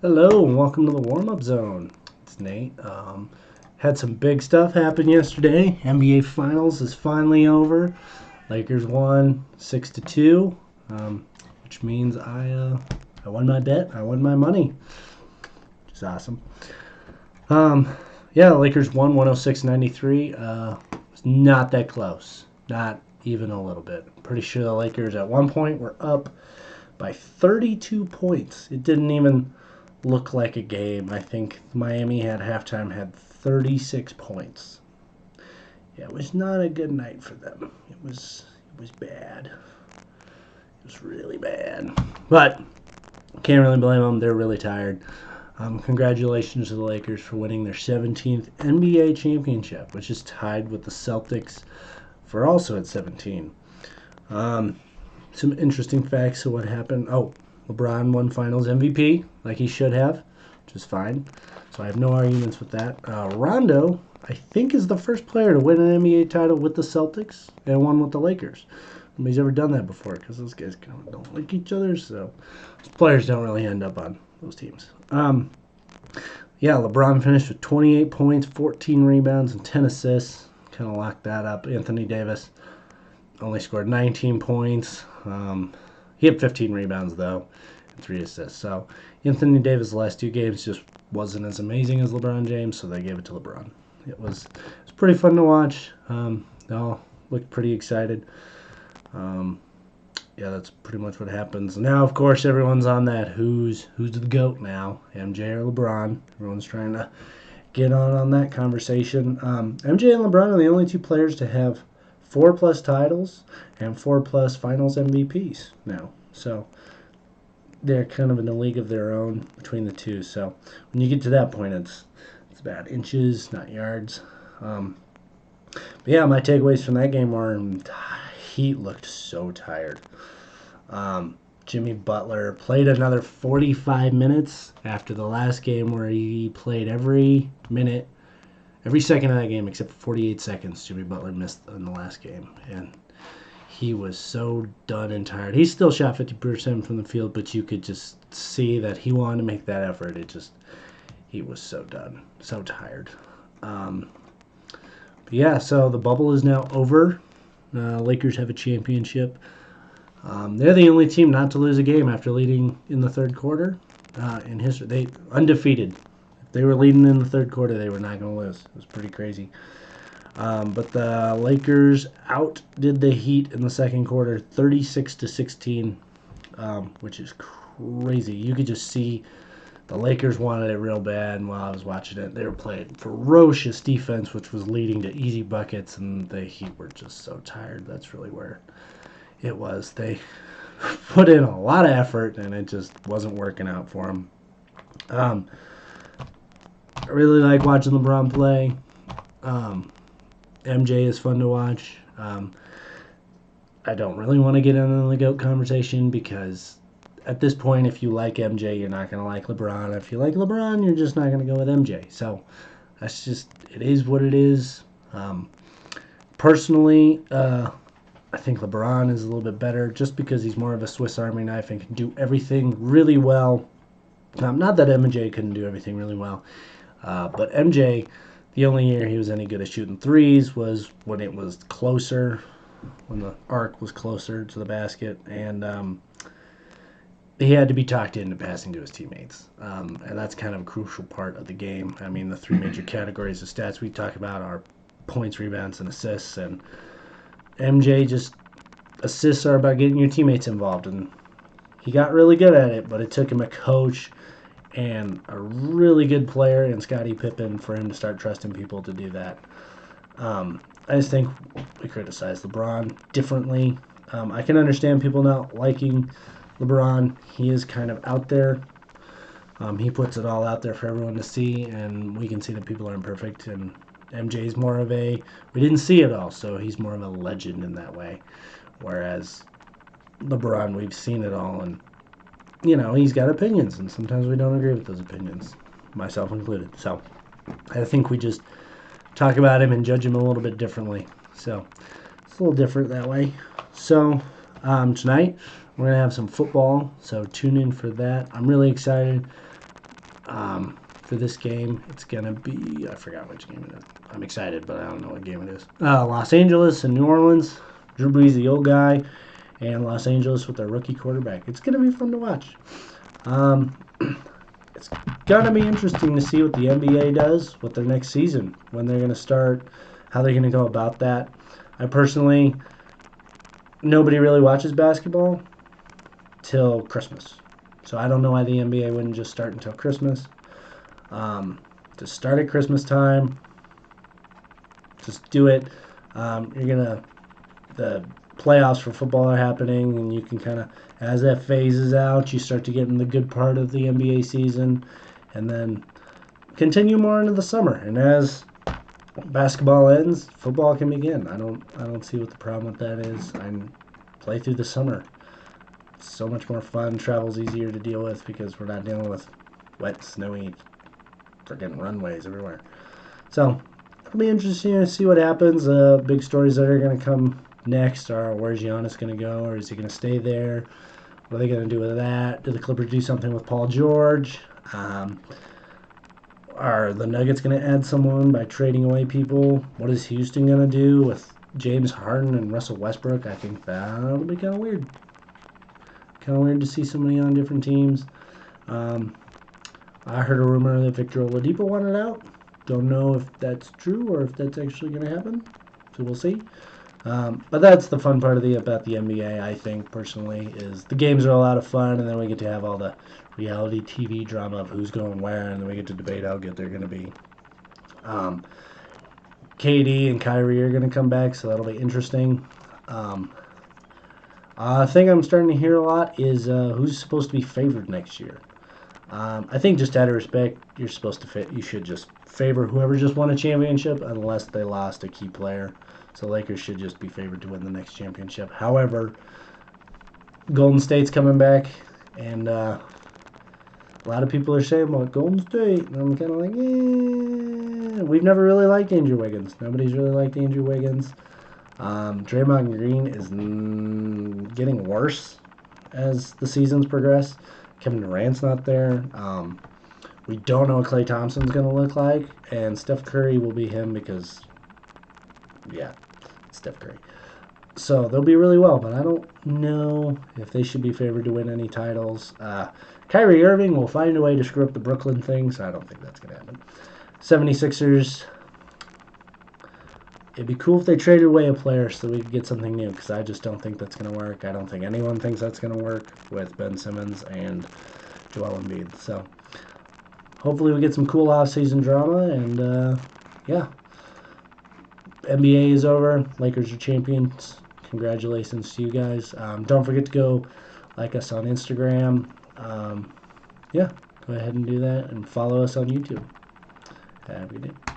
Hello and welcome to the warm-up zone. It's Nate. Had some big stuff happen yesterday. NBA Finals is finally over. Lakers won 6-2, which means I won my bet. I won my money, which is awesome. Yeah, the Lakers won 106-93. It's not that close. Not even a little bit. Pretty sure the Lakers at one point were up by 32 points. It didn't even look like a game. I think Miami had halftime had 36 points. Yeah, it was not a good night for them. It was bad. It was really bad. But can't really blame them. They're really tired. Congratulations to the Lakers for winning their 17th NBA championship, which is tied with the Celtics for also at 17. Some interesting facts of what happened. Oh, LeBron won Finals MVP, like he should have, which is fine. So I have no arguments with that. Rondo, I think, is the first player to win an NBA title with the Celtics and one with the Lakers. Nobody's ever done that before because those guys kind of don't like each other, so players don't really end up on those teams. Yeah, LeBron finished with 28 points, 14 rebounds, and 10 assists. Kind of locked that up. Anthony Davis only scored 19 points. He had 15 rebounds, though, and 3 assists. So Anthony Davis' last 2 games just wasn't as amazing as LeBron James, so they gave it to LeBron. It was pretty fun to watch. They all looked pretty excited. Yeah, that's pretty much what happens. Now, of course, everyone's on that. Who's the GOAT now, MJ or LeBron? Everyone's trying to get on that conversation. MJ and LeBron are the only 2 players to have 4+ titles and 4+ Finals MVPs now. So they're kind of in a league of their own between the two. So when you get to that point, it's about inches, not yards. But yeah, my takeaways from that game were Heat looked so tired. Jimmy Butler played another 45 minutes after the last game where he played every minute, every second of that game except for 48 seconds. Jimmy Butler missed in the last game, and he was so done and tired. He still shot 50% from the field, but you could just see that he wanted to make that effort. He was so done, so tired. But yeah, so the bubble is now over. Lakers have a championship. They're the only team not to lose a game after leading in the third quarter in history. They undefeated. If they were leading in the third quarter, they were not going to lose. It was pretty crazy. But the Lakers outdid the Heat in the second quarter, 36-16, which is crazy. You could just see the Lakers wanted it real bad, and while I was watching it, they were playing ferocious defense, which was leading to easy buckets, and the Heat were just so tired. That's really where it was. They put in a lot of effort, and it just wasn't working out for them. I really like watching LeBron play. MJ is fun to watch. I don't really want to get into the GOAT conversation because at this point, if you like MJ, you're not going to like LeBron. If you like LeBron, you're just not going to go with MJ. So that's just, it is what it is. Personally, I think LeBron is a little bit better just because he's more of a Swiss Army knife and can do everything really well. Not that MJ couldn't do everything really well, but MJ, the only year he was any good at shooting threes was when it was closer, when the arc was closer to the basket, and he had to be talked into passing to his teammates. And that's kind of a crucial part of the game. I mean, the 3 major categories of stats we talk about are points, rebounds, and assists, and MJ just assists are about getting your teammates involved, and he got really good at it, but it took him a coach and a really good player in Scottie Pippen for him to start trusting people to do that. I just think we criticize LeBron differently. I can understand people not liking LeBron. He is kind of out there. He puts it all out there for everyone to see, and we can see that people are imperfect, and MJ's more of we didn't see it all, so he's more of a legend in that way. Whereas LeBron, we've seen it all, and, he's got opinions, and sometimes we don't agree with those opinions, myself included. So I think we just talk about him and judge him a little bit differently. So it's a little different that way. So tonight we're going to have some football, so tune in for that. I'm really excited. For this game, it's going to be, I forgot which game it is. I'm excited, but I don't know what game it is. Los Angeles and New Orleans. Drew Brees, the old guy, and Los Angeles with their rookie quarterback. It's going to be fun to watch. It's going to be interesting to see what the NBA does with their next season, when they're going to start, how they're going to go about that. I personally, nobody really watches basketball till Christmas. So I don't know why the NBA wouldn't just start until Christmas. Just start at Christmas time. Just do it. The playoffs for football are happening, and you can kind of, as that phases out, you start to get in the good part of the NBA season, and then continue more into the summer. And as basketball ends, football can begin. I don't see what the problem with that is. I play through the summer. It's so much more fun. Travel's easier to deal with because we're not dealing with wet, snowy, freaking runways everywhere. So it'll be interesting to see what happens. Big stories that are going to come next are, where's Giannis going to go, or is he going to stay there? What are they going to do with that? Do the Clippers do something with Paul George? Are the Nuggets going to add someone by trading away people? What is Houston going to do with James Harden and Russell Westbrook? I think that'll be kind of weird. Kind of weird to see somebody on different teams. I heard a rumor that Victor Oladipo wanted out. Don't know if that's true or if that's actually going to happen. So we'll see. But that's the fun part about the NBA, I think, personally, is the games are a lot of fun, and then we get to have all the reality TV drama of who's going where, and then we get to debate how good they're going to be. KD and Kyrie are going to come back, so that'll be interesting. A thing I'm starting to hear a lot is who's supposed to be favored next year. I think just out of respect, you should just favor whoever just won a championship, unless they lost a key player. So Lakers should just be favored to win the next championship. However, Golden State's coming back, and a lot of people are saying about Golden State, and I'm kind of like, we've never really liked Andrew Wiggins. Nobody's really liked Andrew Wiggins. Draymond Green is getting worse as the seasons progress. Kevin Durant's not there. We don't know what Klay Thompson's going to look like, and Steph Curry will be him because, yeah, Steph Curry. So they'll be really well, but I don't know if they should be favored to win any titles. Kyrie Irving will find a way to screw up the Brooklyn thing, so I don't think that's going to happen. 76ers, it'd be cool if they traded away a player so we could get something new, because I just don't think that's going to work. I don't think anyone thinks that's going to work with Ben Simmons and Joel Embiid. So hopefully we get some cool off-season drama, and yeah. NBA is over. Lakers are champions. Congratulations to you guys. Don't forget to go like us on Instagram. Yeah, go ahead and do that, and follow us on YouTube. Have a good day.